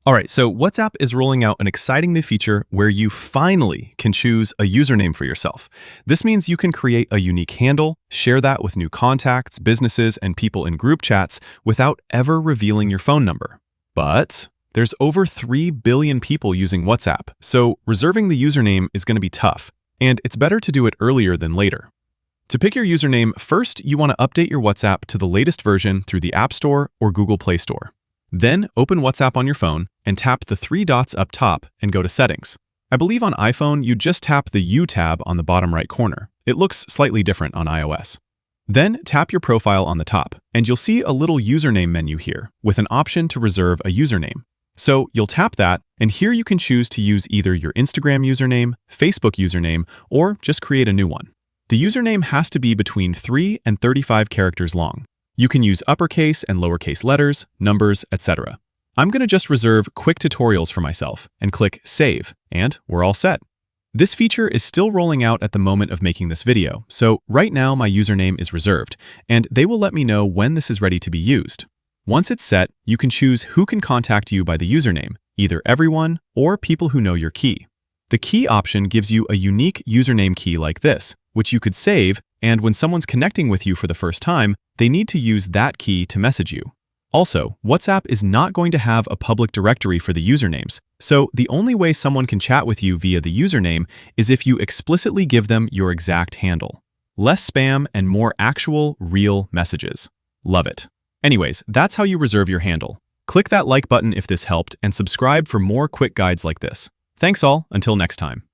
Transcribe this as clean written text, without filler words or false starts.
All right, so WhatsApp is rolling out an exciting new feature where you finally can choose a username for yourself. This means you can create a unique handle, share that with new contacts, businesses, and people in group chats without ever revealing your phone number. But there's over 3 billion people using WhatsApp, so reserving the username is going to be tough, and it's better to do it earlier than later. To pick your username, first you want to update your WhatsApp to the latest version through the App Store or Google Play Store. Then open WhatsApp on your phone and tap the three dots up top and go to Settings. I believe on iPhone you just tap the U tab on the bottom right corner. It looks slightly different on iOS. Then tap your profile on the top, and you'll see a little username menu here with an option to reserve a username. So you'll tap that, and here you can choose to use either your Instagram username, Facebook username, or just create a new one. The username has to be between 3 and 35 characters long. You can use uppercase and lowercase letters, numbers, etc. I'm going to just reserve quick tutorials for myself and click Save, and we're all set. This feature is still rolling out at the moment of making this video, so right now my username is reserved, and they will let me know when this is ready to be used. Once it's set, you can choose who can contact you by the username, either everyone or people who know your key. The key option gives you a unique username key like this, which you could save, and when someone's connecting with you for the first time, they need to use that key to message you. Also, WhatsApp is not going to have a public directory for the usernames, so the only way someone can chat with you via the username is if you explicitly give them your exact handle. Less spam and more actual, real messages. Love it. Anyways, that's how you reserve your handle. Click that like button if this helped and subscribe for more quick guides like this. Thanks all, until next time.